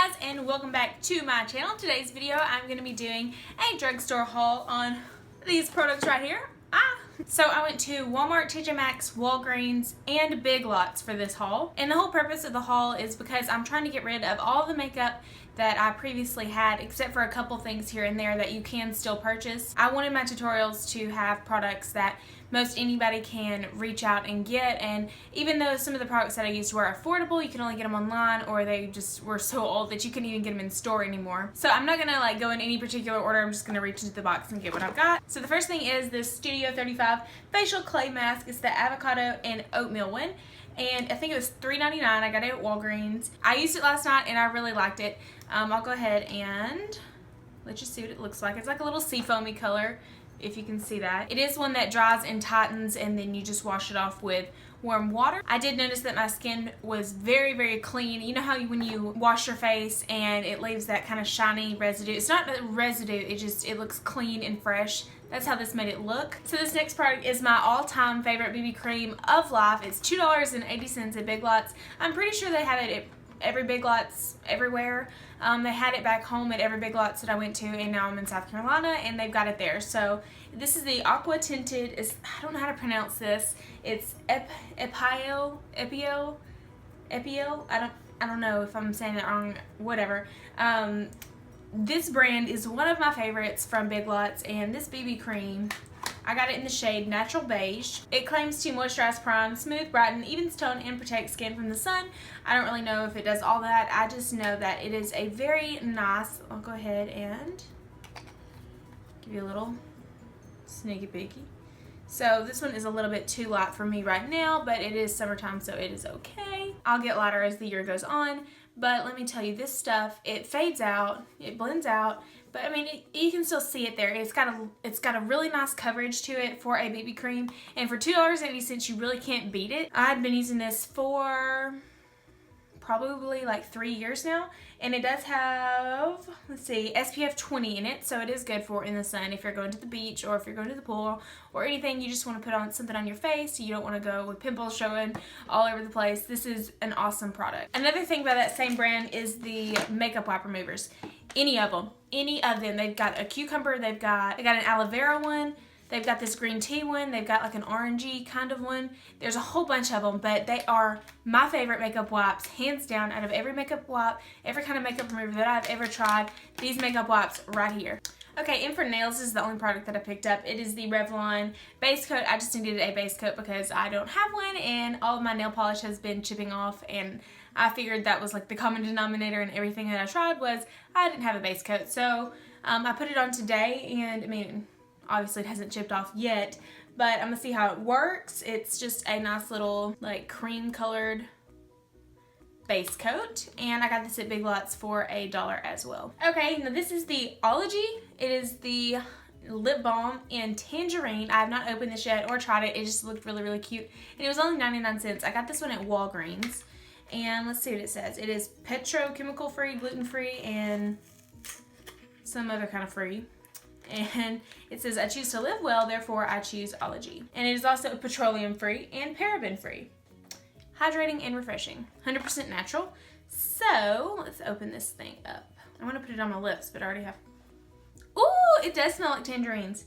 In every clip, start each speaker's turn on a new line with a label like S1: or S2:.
S1: guys, and welcome back to my channel. Today's video I'm going to be doing a drugstore haul on these products right here. So I went to Walmart, TJ Maxx, Walgreens, and Big Lots for this haul. And the whole purpose of the haul is because I'm trying to get rid of all the makeup that I previously had, except for a couple things here and there that you can still purchase. I wanted my tutorials to have products that most anybody can reach out and get, and even though some of the products that I used were affordable, you can only get them online, or they just were so old that you couldn't even get them in store anymore. So I'm not gonna go in any particular order. I'm just gonna reach into the box and get what I've got. So the first thing is this Studio 35 facial clay mask. It's the Avocado and Oatmeal one, and I think it was $3.99. I got it at Walgreens. I used it last night and I really liked it. I'll go ahead and let you see what it looks like. It's like a little seafoamy color, if you can see that. It is one that dries and tightens, and then you just wash it off with warm water. I did notice that my skin was very, very clean. You know how when you wash your face and it leaves that kind of shiny residue? It's not a residue, it looks clean and fresh. That's how this made it look. So this next product is my all-time favorite BB cream of life. It's $2.80 at Big Lots. I'm pretty sure they have it at every Big Lots everywhere. They had it back home at every Big Lots that I went to, and now I'm in South Carolina and they've got it there. So this is the Aqua tinted, I don't know how to pronounce this. It's Epielle. I don't know if I'm saying that wrong, whatever. This brand is one of my favorites from Big Lots, and this BB cream, I got it in the shade Natural Beige. It claims to moisturize, prime, smooth, brighten, evens tone, and protect skin from the sun. I don't really know if it does all that. I just know that it is a very nice, I'll go ahead and give you a little sneaky peeky. So this one is a little bit too light for me right now, but it is summertime, so it is okay. I'll get lighter as the year goes on, but let me tell you, this stuff, it fades out, it blends out, but I mean, you can still see it there. It's got a really nice coverage to it for a BB cream, and for $2.80, you really can't beat it. I've been using this for probably like 3 years now, and it does have, let's see, SPF 20 in it, so it is good for in the sun if you're going to the beach or if you're going to the pool or anything. You just want to put on something on your face. You don't want to go with pimples showing all over the place. This is an awesome product. Another thing by that same brand is the makeup wipe removers. Any of them. They've got a cucumber, they got an aloe vera one, they've got this green tea one, they've got like an orangey kind of one. There's a whole bunch of them, but they are my favorite makeup wipes, hands down. Out of every makeup wipe, every kind of makeup remover that I've ever tried, these makeup wipes right here. Okay, and for nails, this is the only product that I picked up. It is the Revlon base coat. I just needed a base coat because I don't have one, and all of my nail polish has been chipping off, and I figured that was like the common denominator in everything that I tried was I didn't have a base coat. So I put it on today, and I mean, obviously it hasn't chipped off yet, but I'm gonna see how it works. It's just a nice little like cream colored base coat, and I got this at Big Lots for $1 as well. Okay, now this is the Ology. It is the lip balm in Tangerine. I have not opened this yet or tried it. It just looked really, really cute, and it was only 99 cents. I got this one at Walgreens. And let's see what it says. It is petrochemical free, gluten free, and some other kind of free. And it says, I choose to live well, therefore I choose Ology. And it is also petroleum free and paraben free. Hydrating and refreshing. 100% natural. So let's open this thing up. I want to put it on my lips, but I already have. Ooh, it does smell like tangerines.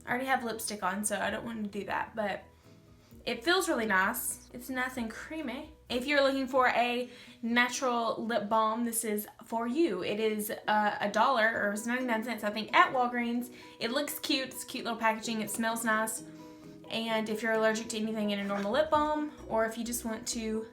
S1: I already have lipstick on, so I don't want to do that, but it feels really nice. It's nice and creamy. If you're looking for a natural lip balm, this is for you. It is $1 or it's 99 cents, I think, at Walgreens. It looks cute. It's cute little packaging. It smells nice. And if you're allergic to anything in a normal lip balm, or if you just want to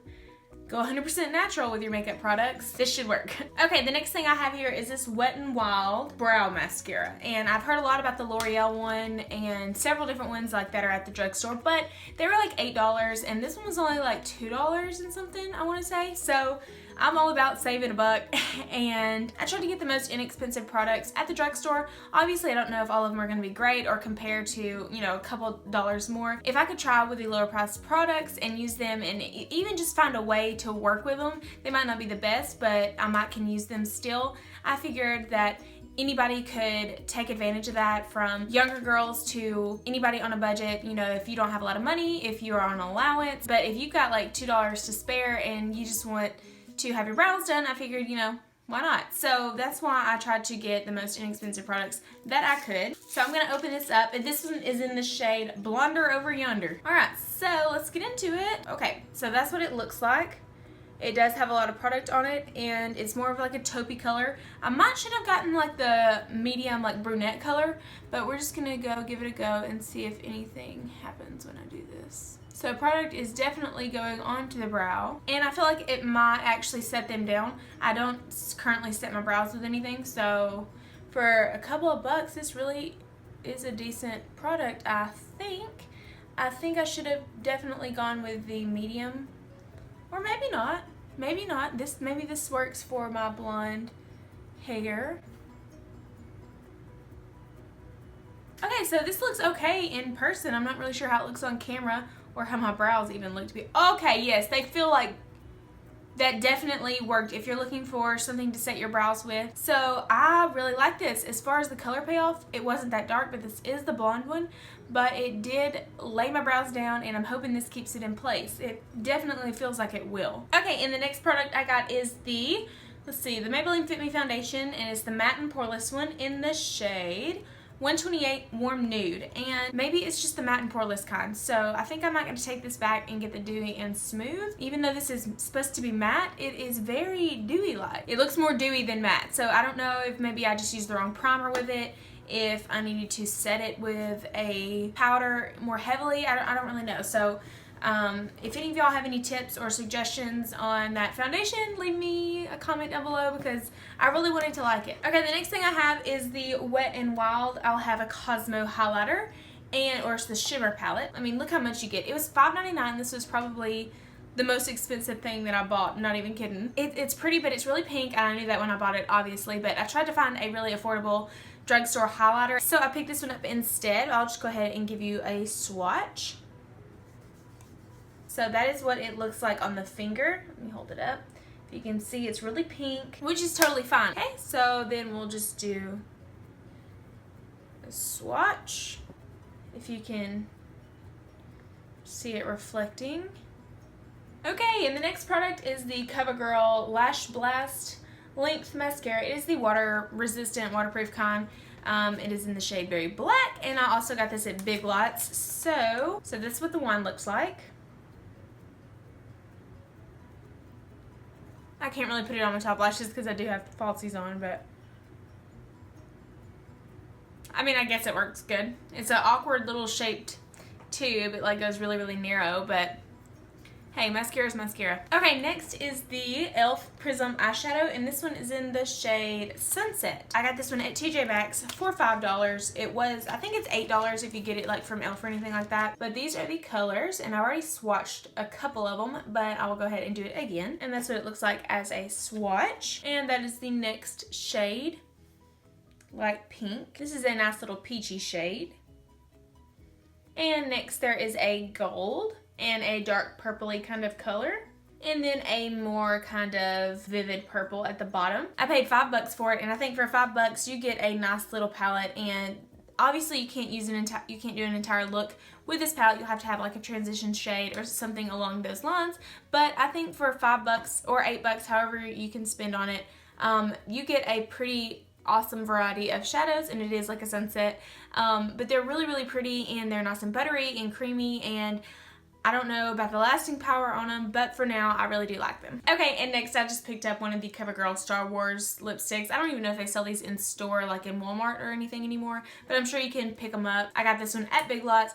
S1: go 100% natural with your makeup products, this should work. Okay, the next thing I have here is this Wet n Wild brow mascara, and I've heard a lot about the L'Oreal one and several different ones like that are at the drugstore, but they were like $8, and this one was only like $2 and something, I want to say. So I'm all about saving a buck, and I try to get the most inexpensive products at the drugstore. Obviously, I don't know if all of them are going to be great or compared to, you know, a couple dollars more. If I could try with the lower priced products and use them and even just find a way to work with them, they might not be the best, but I might can use them still. I figured that anybody could take advantage of that, from younger girls to anybody on a budget. You know, if you don't have a lot of money, if you're on allowance, but if you've got like $2 to spare and you just want to have your brows done, I figured, you know, why not? So that's why I tried to get the most inexpensive products that I could. So I'm going to open this up, and this one is in the shade Blonder Over Yonder. Alright, so let's get into it. Okay, so that's what it looks like. It does have a lot of product on it, and it's more of like a taupey color. I might should have gotten like the medium like brunette color, but we're just going to give it a go and see if anything happens when I do this. So product is definitely going onto the brow, and I feel like it might actually set them down. I don't currently set my brows with anything, so for a couple of bucks, this really is a decent product, I think. I think I should have definitely gone with the medium, or maybe not. Maybe not. Maybe this works for my blonde hair. Okay, so this looks okay in person. I'm not really sure how it looks on camera, or how my brows even look to be. Okay, yes, they feel like that definitely worked if you're looking for something to set your brows with. So I really like this. As far as the color payoff, it wasn't that dark, but this is the blonde one. But it did lay my brows down, and I'm hoping this keeps it in place. It definitely feels like it will. Okay, and the next product I got is the, let's see, the Maybelline Fit Me Foundation, and it's the matte and poreless one in the shade 128 Warm Nude, and maybe it's just the matte and poreless kind, so I think I'm not going to take this back and get the dewy and smooth. Even though this is supposed to be matte, it is very dewy-like. It looks more dewy than matte, so I don't know if maybe I just used the wrong primer with it, if I needed to set it with a powder more heavily. I don't really know. So if any of y'all have any tips or suggestions on that foundation, leave me a comment down below, because I really wanted to like it. Okay, the next thing I have is the Wet n Wild. I'll have a Cosmo highlighter, or it's the Shimmer palette. I mean, look how much you get. It was $5.99. This was probably the most expensive thing that I bought. I'm not even kidding. It's pretty, but it's really pink, and I knew that when I bought it, obviously, but I tried to find a really affordable drugstore highlighter, so I picked this one up instead. I'll just go ahead and give you a swatch. So that is what it looks like on the finger. Let me hold it up. If you can see, it's really pink, which is totally fine. Okay, so then we'll just do a swatch. If you can see it reflecting. Okay, and the next product is the Covergirl Lash Blast Length Mascara. It is the water resistant, waterproof kind. It is in the shade Berry Black, and I also got this at Big Lots. So that's what the wand looks like. I can't really put it on my top lashes because I do have falsies on, but I mean, I guess it works good. It's an awkward little shaped tube. It like goes really, really narrow, but hey, mascara is mascara. Okay, next is the e.l.f. Prism eyeshadow, and this one is in the shade Sunset. I got this one at TJ Maxx for $5. It was, I think it's $8 if you get it like from e.l.f. or anything like that. But these are the colors, and I already swatched a couple of them, but I will go ahead and do it again. And that's what it looks like as a swatch. And that is the next shade, light pink. This is a nice little peachy shade. And next there is a gold and a dark purpley kind of color, and then a more kind of vivid purple at the bottom. I paid $5 for it, and I think for $5 you get a nice little palette. And obviously you can't use you can't do an entire look with this palette. You'll have to have like a transition shade or something along those lines. But I think for $5 or $8, however you can spend on it, you get a pretty awesome variety of shadows, and it is like a sunset. But they're really, really pretty, and they're nice and buttery and creamy, and I don't know about the lasting power on them, but for now, I really do like them. Okay, and next I just picked up one of the Covergirl Star Wars lipsticks. I don't even know if they sell these in store, like in Walmart or anything anymore, but I'm sure you can pick them up. I got this one at Big Lots.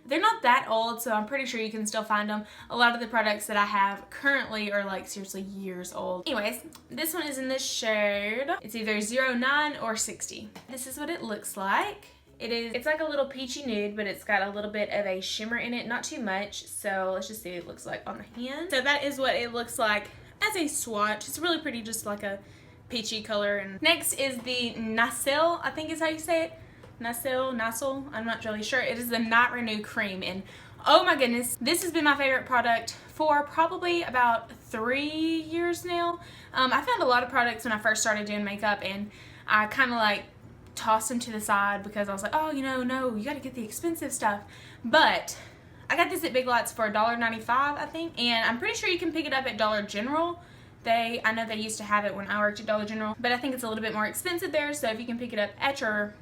S1: They're not that old, so I'm pretty sure you can still find them. A lot of the products that I have currently are like seriously years old. Anyways, this one is in this shade. It's either 09 or 60. This is what it looks like. It's like a little peachy nude, but it's got a little bit of a shimmer in it, not too much. So let's just see what it looks like on the hand. So that is what it looks like as a swatch. It's really pretty, just like a peachy color. And next is the Nicel, I think is how you say it. Nicel, I'm not really sure. It is the Night Renew Cream, and oh my goodness, this has been my favorite product for probably about 3 years now. I found a lot of products when I first started doing makeup, and I kind of like tossed them to the side because I was like, oh, no, you gotta get the expensive stuff. But I got this at Big Lots for $1.95, I think, and I'm pretty sure you can pick it up at Dollar General I know they used to have it when I worked at Dollar General, but I think it's a little bit more expensive there, so if you can pick it up at your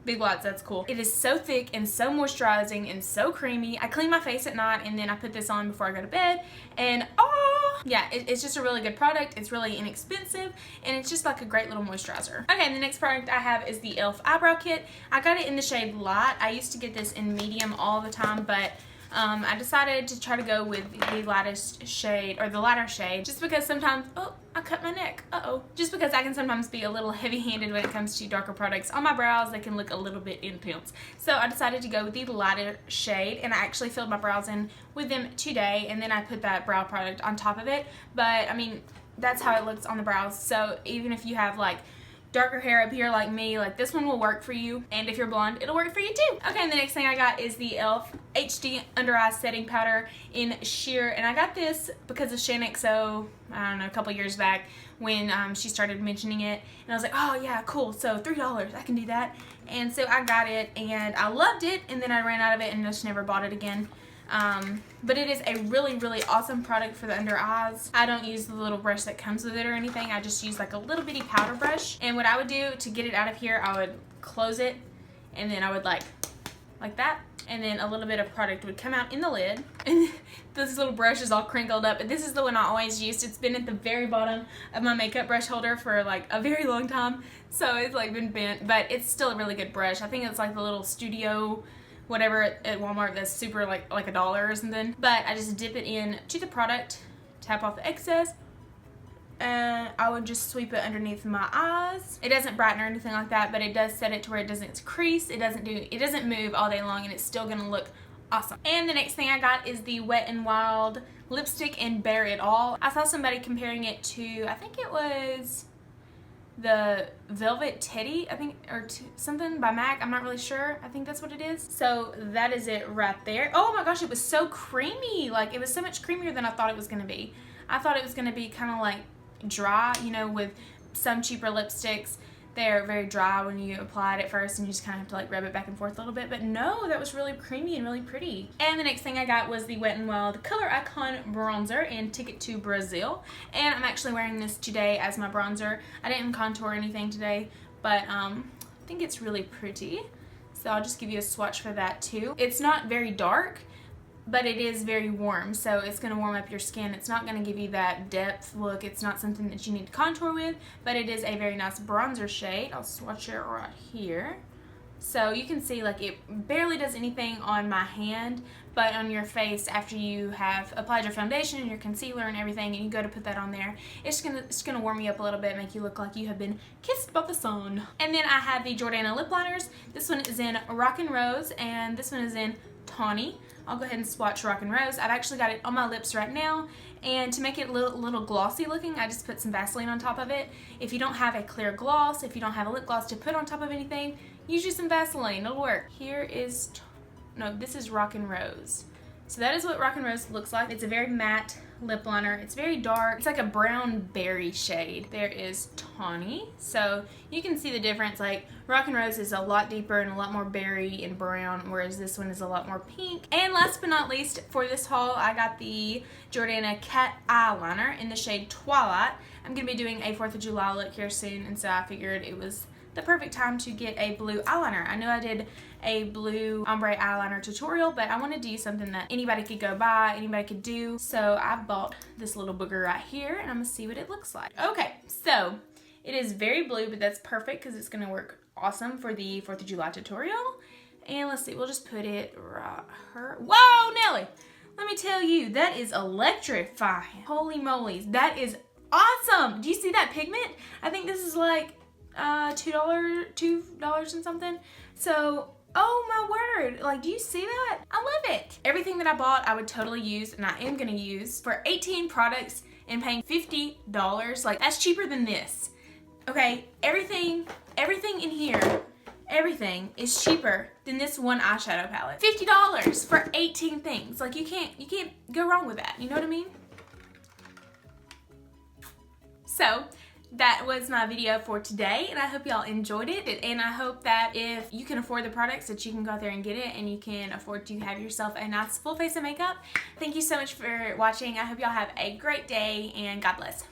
S1: Big Lots, that's cool. It is so thick and so moisturizing and so creamy. I clean my face at night and then I put this on before I go to bed, and oh yeah, it's just a really good product. It's really inexpensive and it's just like a great little moisturizer. Okay, and the next product I have is the e.l.f. eyebrow kit. I got it in the shade Light. I used to get this in medium all the time, but I decided to try to go with the lightest shade, or the lighter shade, just because sometimes, oh, I cut my neck, just because I can sometimes be a little heavy-handed when it comes to darker products on my brows. They can look a little bit intense. So I decided to go with the lighter shade, and I actually filled my brows in with them today, and then I put that brow product on top of it. But I mean, that's how it looks on the brows. So even if you have like darker hair up here like me, like this one will work for you, and if you're blonde, it'll work for you too. Okay, and the next thing I got is the e.l.f. HD Under Eye Setting Powder in Sheer, and I got this because of ShanXO, I don't know, a couple years back when she started mentioning it, and I was like, oh yeah, cool, so $3, I can do that. And so I got it, and I loved it, and then I ran out of it and just never bought it again. But it is a really, really awesome product for the under eyes. I don't use the little brush that comes with it or anything. I just use like a little bitty powder brush. And what I would do to get it out of here, I would close it, and then I would like that. And then a little bit of product would come out in the lid. And this little brush is all crinkled up. But this is the one I always used. It's been at the very bottom of my makeup brush holder for like a very long time. So it's like been bent, but it's still a really good brush. I think it's like the little Studio whatever at Walmart that's super like $1 or something. But I just dip it in to the product, tap off the excess, and I would just sweep it underneath my eyes. It doesn't brighten or anything like that, but it does set it to where it doesn't crease. It doesn't move all day long, and it's still gonna look awesome. And the next thing I got is the Wet n Wild lipstick in Bare It All. I saw somebody comparing it to, I think it was the Velvet Teddy, I think, or something by MAC. I'm not really sure. I think that's what it is. So that is it right there. Oh my gosh, it was so creamy. Like, it was so much creamier than I thought it was going to be. I thought it was going to be kind of like dry, you know, with some cheaper lipsticks. They're very dry when you apply it at first, and you just kind of have to like rub it back and forth a little bit. But no, that was really creamy and really pretty. And the next thing I got was the Wet n Wild Color Icon Bronzer in Ticket to Brazil. And I'm actually wearing this today as my bronzer. I didn't contour anything today, but I think it's really pretty. So I'll just give you a swatch for that too. It's not very dark, but it is very warm, so it's going to warm up your skin. It's not going to give you that depth look. It's not something that you need to contour with, but it is a very nice bronzer shade. I'll swatch it right here. So you can see like it barely does anything on my hand, but on your face after you have applied your foundation and your concealer and everything, and you go to put that on there, it's gonna warm you up a little bit, make you look like you have been kissed by the sun. And then I have the Jordana lip liners. This one is in Rock and Rose, and this one is in Tawny. I'll go ahead and swatch Rock and Rose. I've actually got it on my lips right now, and to make it a little glossy looking, I just put some Vaseline on top of it. If you don't have a clear gloss, if you don't have a lip gloss to put on top of anything, use some Vaseline, it'll work. Here is, no, this is Rock and Rose. So that is what Rock and Rose looks like. It's a very matte lip liner. It's very dark. It's like a brown berry shade. There is Tawny. So you can see the difference. Like Rock and Rose is a lot deeper and a lot more berry and brown, whereas this one is a lot more pink. And last but not least for this haul, I got the Jordana Cat Eyeliner in the shade Twilight. I'm going to be doing a 4th of July look here soon, and so I figured it was the perfect time to get a blue eyeliner. I know I did a blue ombre eyeliner tutorial, but I wanted to use something that anybody could go buy, anybody could do. So I bought this little booger right here, and I'm gonna see what it looks like. Okay, so it is very blue, but that's perfect because it's gonna work awesome for the 4th of July tutorial. And let's see, we'll just put it right here. Whoa, Nelly! Let me tell you, that is electrifying. Holy moly, that is awesome! Do you see that pigment? I think this is like $2 and something. So, oh my word, like, do you see that? I love it. Everything that I bought I would totally use, and I am gonna use. For 18 products and paying $50, like, that's cheaper than this. Okay, everything in here, everything is cheaper than this one eyeshadow palette. $50 for 18 things. Like, you can't go wrong with that, you know what I mean? So that was my video for today, and I hope y'all enjoyed it, and I hope that if you can afford the products that you can go out there and get it, and you can afford to have yourself a nice full face of makeup. Thank you so much for watching. I hope y'all have a great day, and God bless.